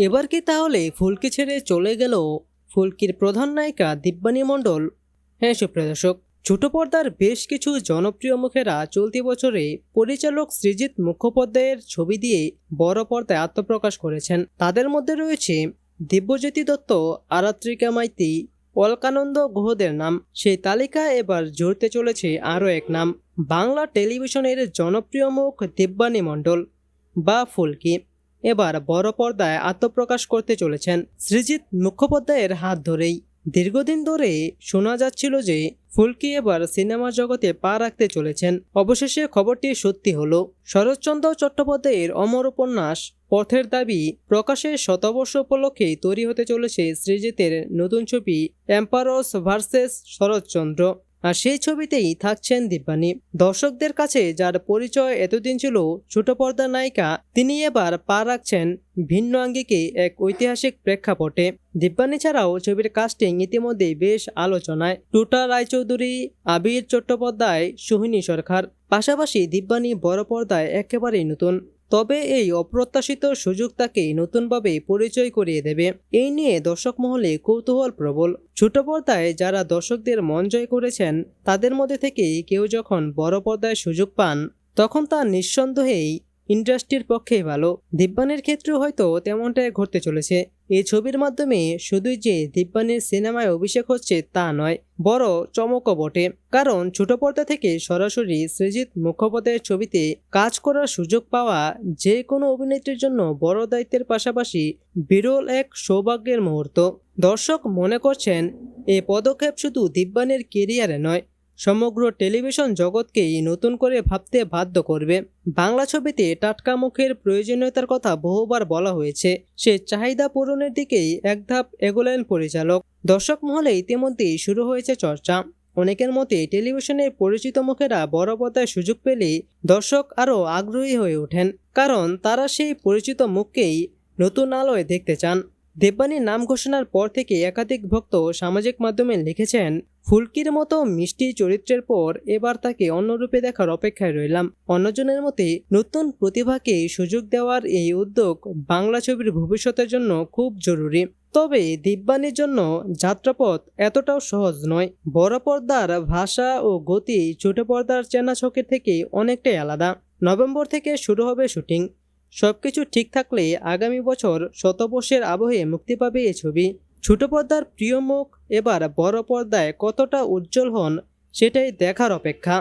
এবার কি তাহলে ফুলকি ছেড়ে চলে গেল ফুলকির প্রধান নায়িকা দিব্যানী মণ্ডল? হ্যাঁ সুপ্রিয় দর্শক, ছোট পর্দার বেশ কিছু জনপ্রিয় মুখেরা চলতি বছরে পরিচালক সৃজিত মুখোপাধ্যায়ের ছবি দিয়ে বড় পর্দায় আত্মপ্রকাশ করেছেন। তাদের মধ্যে রয়েছে দিব্যজ্যোতি দত্ত, আরাত্রিকা মাইতি, অলকানন্দ গুহদের নাম। সেই তালিকা এবার জুড়তে চলেছে আরও এক নাম, বাংলা টেলিভিশনের জনপ্রিয় মুখ দিব্যানী মণ্ডল বা ফুলকি। এবার বড় পর্দায় আত্মপ্রকাশ করতে চলেছেন সৃজিত মুখোপাধ্যায়ের হাত ধরেই। দীর্ঘদিন ধরে শোনা যাচ্ছিল যে ফুলকি এবার সিনেমা জগতে পা রাখতে চলেছেন। অবশেষে খবরটি সত্যি হলো। শরৎচন্দ্র চট্টোপাধ্যায়ের অমর উপন্যাস পথের দাবি প্রকাশের শতবর্ষ উপলক্ষে তৈরি হতে চলেছে সৃজিতের নতুন ছবি এম্পারস ভার্সেস শরৎচন্দ্র। আর সেই ছবিতেই থাকছেন দিব্যানী। দর্শকদের কাছে যার পরিচয় এতদিন ছিল ছোট পর্দার নায়িকা, তিনি এবার পা রাখছেন ভিন্ন আঙ্গিকে এক ঐতিহাসিক প্রেক্ষাপটে। দিব্যানী ছাড়াও ছবির কাস্টিং ইতিমধ্যেই বেশ আলোচনায়। টুটা রায়চৌধুরী, আবির চট্টোপাধ্যায়, সোহিনী সরকার। পাশাপাশি দিব্যানী বড় পর্দায় একেবারেই নতুন। তবে এই অপ্রত্যাশিত সুযোগ তাকে নতুনভাবে পরিচয় করিয়ে দেবে, এই নিয়ে দর্শক মহলে কৌতূহল প্রবল। ছোট পর্দায় যারা দর্শকদের মন জয় করেছেন, তাদের মধ্যে থেকে কেউ যখন বড় পর্দায় সুযোগ পান, তখন তা নিঃসন্দেহেই ইন্ডাস্ট্রির পক্ষে ভালো। দিব্যানীর ক্ষেত্রেও হয়তো তেমনটাই ঘটতে চলেছে। এই ছবির মাধ্যমে শুধুই যে দিব্যানীর সিনেমায় অভিষেক হচ্ছে তা নয়, বড় চমকও বটে। কারণ ছোট পর্দা থেকে সরাসরি সৃজিত মুখোপাধ্যায়ের ছবিতে কাজ করার সুযোগ পাওয়া যে কোনো অভিনেত্রীর জন্য বড় দায়িত্বের পাশাপাশি বিরল এক সৌভাগ্যের মুহূর্ত। দর্শক মনে করছেন এই পদক্ষেপ শুধু দিব্যানীর কেরিয়ারে নয়, সমগ্র টেলিভিশন জগৎকেই নতুন করে ভাবতে বাধ্য করবে। বাংলা ছবিতে টাটকা মুখের প্রয়োজনীয়তার কথা বহুবার বলা হয়েছে। সে চাহিদা পূরণের দিকেই এক ধাপ এগোলেন পরিচালক। দর্শক মহলে ইতিমধ্যেই শুরু হয়েছে চর্চা। অনেকের মতে টেলিভিশনের পরিচিত মুখেরা বড় পর্দায় সুযোগ পেলে দর্শক আরও আগ্রহী হয়ে ওঠেন, কারণ তারা সেই পরিচিত মুখকেই নতুন আলোয় দেখতে চান। দিব্যানীর নাম ঘোষণার পর থেকে একাধিক ভক্ত সামাজিক মাধ্যমে লিখেছেন, ফুলকির মতো মিষ্টি চরিত্রের পর এবার তাকে অন্য রূপে দেখার অপেক্ষায় রইলাম। অন্যজনের মতে নতুন প্রতিভাকে সুযোগ দেওয়ার এই উদ্যোগ বাংলা ছবির ভবিষ্যতের জন্য খুব জরুরি। তবে দিব্যানীর জন্য যাত্রাপথ এতটাও সহজ নয়। বড় পর্দার ভাষা ও গতি ছোট পর্দার চেনা ছকের থেকে অনেকটাই আলাদা। নভেম্বর থেকে শুরু হবে শুটিং। সবকিছু ঠিক থাকলে আগামী বছর শতবর্ষের আবহে মুক্তি পাবে এই ছবি। ছোট পর্দার প্রিয় মুখ এবার বড় পর্দায় কতটা উজ্জ্বল হন, সেটাই দেখার অপেক্ষা।